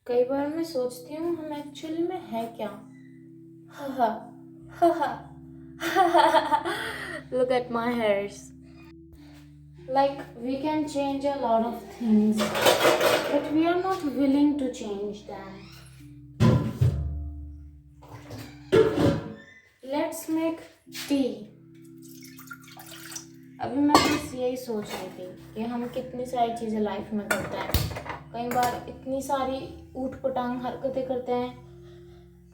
कई बार मैं सोचती हूँ हम एक्चुअली में है क्या. Haha, haha, look at my hairs. Like we can change a lot of things, but we are not willing to change them. Let's make tea. अभी मैं बस यही सोच रही थी कि हम कितनी सारी चीज़ें लाइफ में करते हैं. कई बार इतनी सारी ऊट पटांग हरकतें करते हैं.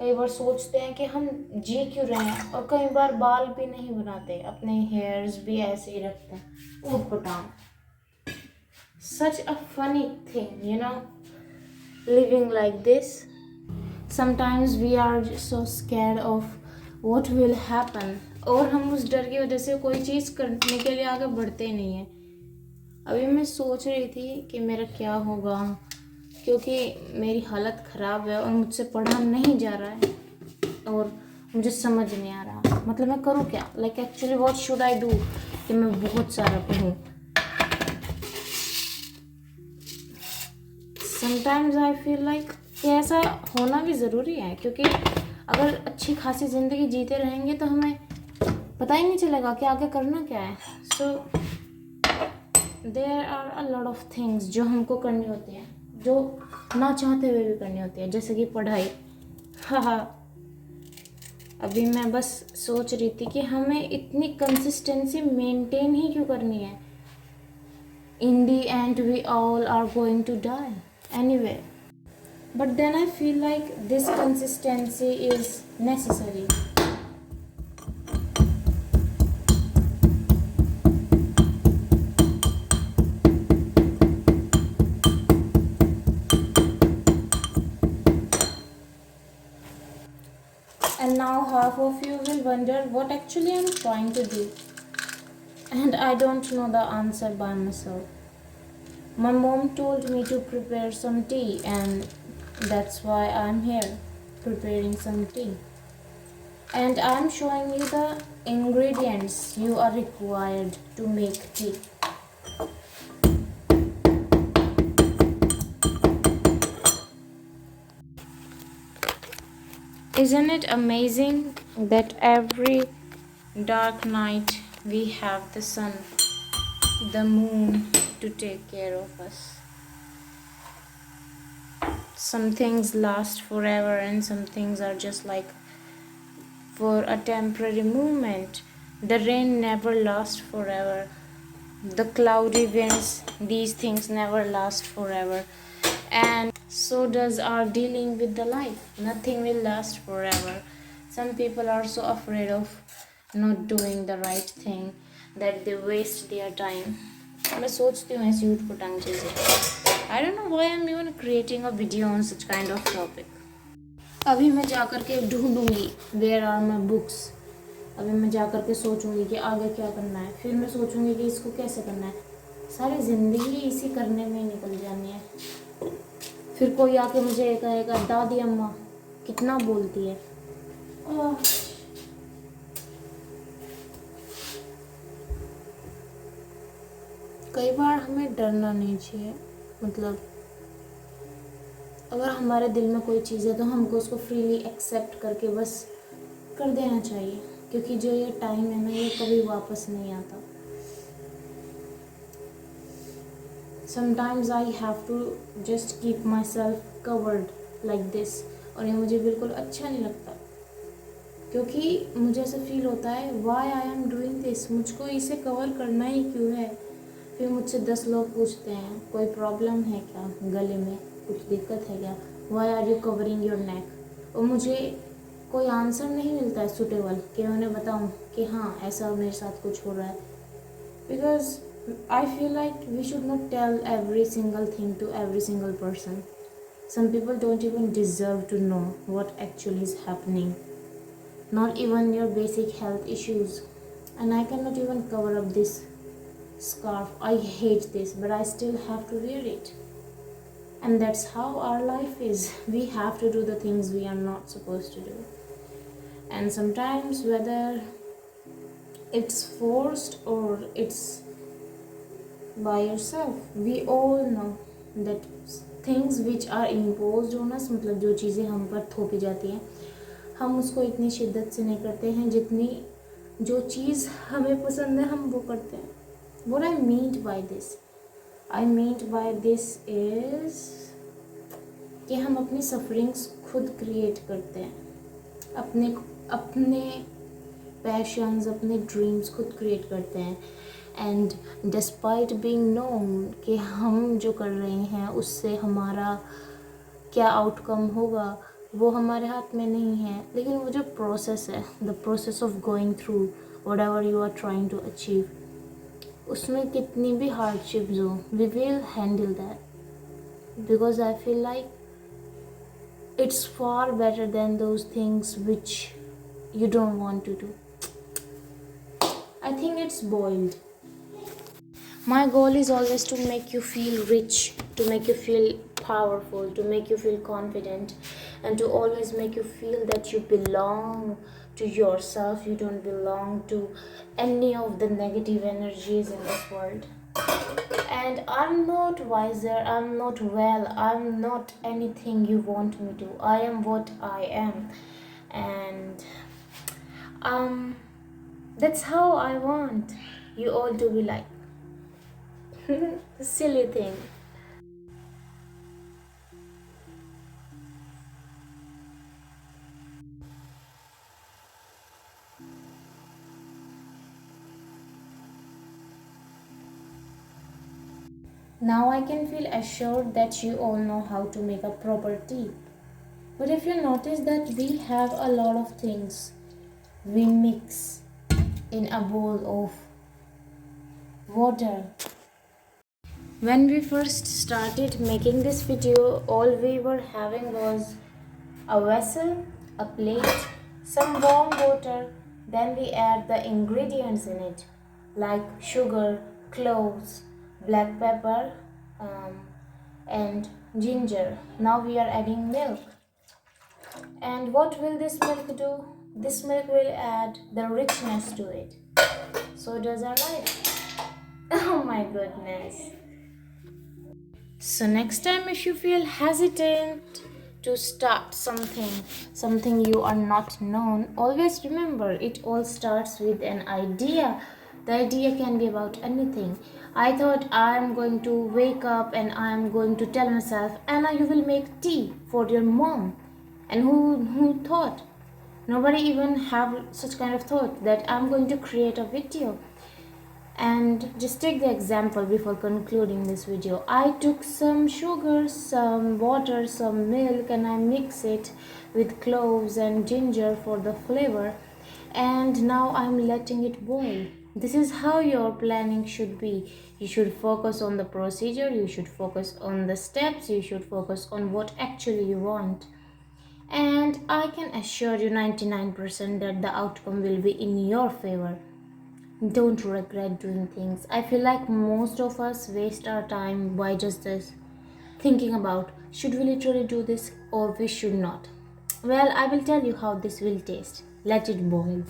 कई बार सोचते हैं कि हम जी क्यों रहे हैं, और कई बार बाल भी नहीं बनाते, अपने हेयर्स भी ऐसे ही रखते हैं ऊट पटांग. Such a funny thing, you know, living like this. Sometimes we are just so scared of what will happen, और हम उस डर की वजह से कोई चीज़ करने के लिए आगे बढ़ते ही नहीं है. अभी मैं सोच रही थी कि मेरा क्या होगा, क्योंकि मेरी हालत ख़राब है और मुझसे पढ़ा नहीं जा रहा है और मुझे समझ नहीं आ रहा. मतलब मैं करूँ क्या, like actually what should I do कि मैं बहुत सारा पढ़ूँ. समटाइम्स आई फील लाइक कि ऐसा होना भी ज़रूरी है, क्योंकि अगर अच्छी खासी ज़िंदगी जीते रहेंगे तो हमें पता ही नहीं चलेगा कि आगे करना क्या है. So there are a lot of things जो हमको करनी होती हैं, जो ना चाहते हुए भी करनी होती है, जैसे कि पढ़ाई. हाँ, अभी मैं बस सोच रही थी कि हमें इतनी कंसिस्टेंसी मेंटेन ही क्यों करनी है. In the end we all are going to die anyway. But then I feel like this consistency is necessary. And now half of you will wonder what actually I'm trying to do. And I don't know the answer by myself. My mom told me to prepare some tea, and that's why I'm here, preparing some tea. And I'm showing you the ingredients you are required to make tea. Isn't it amazing that every dark night we have the sun, the moon to take care of us? Some things last forever and some things are just like for a temporary moment. The rain never lasts forever. The cloudy winds, these things never last forever. And so does our dealing with the life. Nothing will last forever. Some people are so afraid of not doing the right thing that they waste their time. मैं सोचती हूँ ऐसी ऊट-पटांग चीज़ें. I don't know why I'm even creating a video on such kind of topic. अभी मैं जाकर के ढूंढूंगी where are my books. अभी मैं जाकर के सोचूंगी कि आगे क्या करना है. फिर मैं सोचूंगी कि इसको कैसे करना है. सारी ज़िंदगी इसी करने में निकल जानी है. फिर कोई आके मुझे कहेगा दादी अम्मा कितना बोलती है. कई बार हमें डरना नहीं चाहिए. मतलब अगर हमारे दिल में कोई चीज़ है तो हमको उसको फ्रीली एक्सेप्ट करके बस कर देना चाहिए, क्योंकि जो ये टाइम है ना, ये कभी वापस नहीं आता. Sometimes I have to just keep myself covered like this. और ये मुझे बिल्कुल अच्छा नहीं लगता, क्योंकि मुझे ऐसा फील होता है why I am doing this. मुझको इसे कवर करना ही क्यों है. फिर मुझसे 10 लोग पूछते हैं कोई प्रॉब्लम है क्या, गले में कुछ दिक्कत है क्या, why are you covering your neck. और मुझे कोई आंसर नहीं मिलता है सुटेबल कि उन्हें बताऊं कि हाँ ऐसा मेरे साथ कुछ हो रहा है. Because I feel like we should not tell every single thing to every single person. Some people don't even deserve to know what actually is happening. Not even your basic health issues. And I cannot even cover up this scarf. I hate this, but I still have to wear it. And that's how our life is. We have to do the things we are not supposed to do. And sometimes whether it's forced or it's by yourself, we all know that things which are imposed on us, मतलब जो चीज़ें हम पर थोपी जाती हैं, हम उसको इतनी शिद्दत से नहीं करते हैं जितनी जो चीज़ हमें पसंद है हम वो करते हैं. What I mean by this, I mean by this is कि हम अपनी सफरिंग्स खुद क्रिएट करते हैं, अपने अपने पैशंस, अपने ड्रीम्स खुद क्रिएट करते हैं. एंड डिस्पाइट बीइंग नोन कि हम जो कर रहे हैं उससे हमारा क्या आउटकम होगा वो हमारे हाथ में नहीं है, लेकिन वो जो प्रोसेस है, the process of going through whatever you are trying to achieve, उसमें कितनी भी हार्डशिप्स हो, we will handle that, because I feel like it's far better than those things which you don't want to do. I think it's boiled. My goal is always to make you feel rich, to make you feel powerful, to make you feel confident, and to always make you feel that you belong to yourself. You don't belong to any of the negative energies in this world. And I'm not wiser, I'm not well, I'm not anything you want me to. I am what I am. And that's how I want you all to be like. Silly thing. Now I can feel assured that you all know how to make a proper tea. But if you notice that we have a lot of things we mix in a bowl of water. When we first started making this video, all we were having was a vessel, a plate, some warm water, then we add the ingredients in it like sugar, cloves, black pepper, and ginger. Now we are adding milk. And what will this milk do? This milk will add the richness to it. So does our life. Oh my goodness. So next time if you feel hesitant to start something you are not known, always remember it all starts with an idea. The idea can be about anything. I thought I am going to wake up and I am going to tell myself, Anna, you will make tea for your mom. And who thought? Nobody even have such kind of thought that I'm going to create a video. And just take the example before concluding this video. I took some sugar, some water, some milk, and I mix it with cloves and ginger for the flavor, and now I'm letting it boil. This is how your planning should be. You should focus on the procedure, you should focus on the steps, you should focus on what actually you want. And I can assure you 99% that the outcome will be in your favor. Don't regret doing things. I feel like most of us waste our time by just this, thinking about should we literally do this or we should not. Well, I will tell you how this will taste. Let it boil.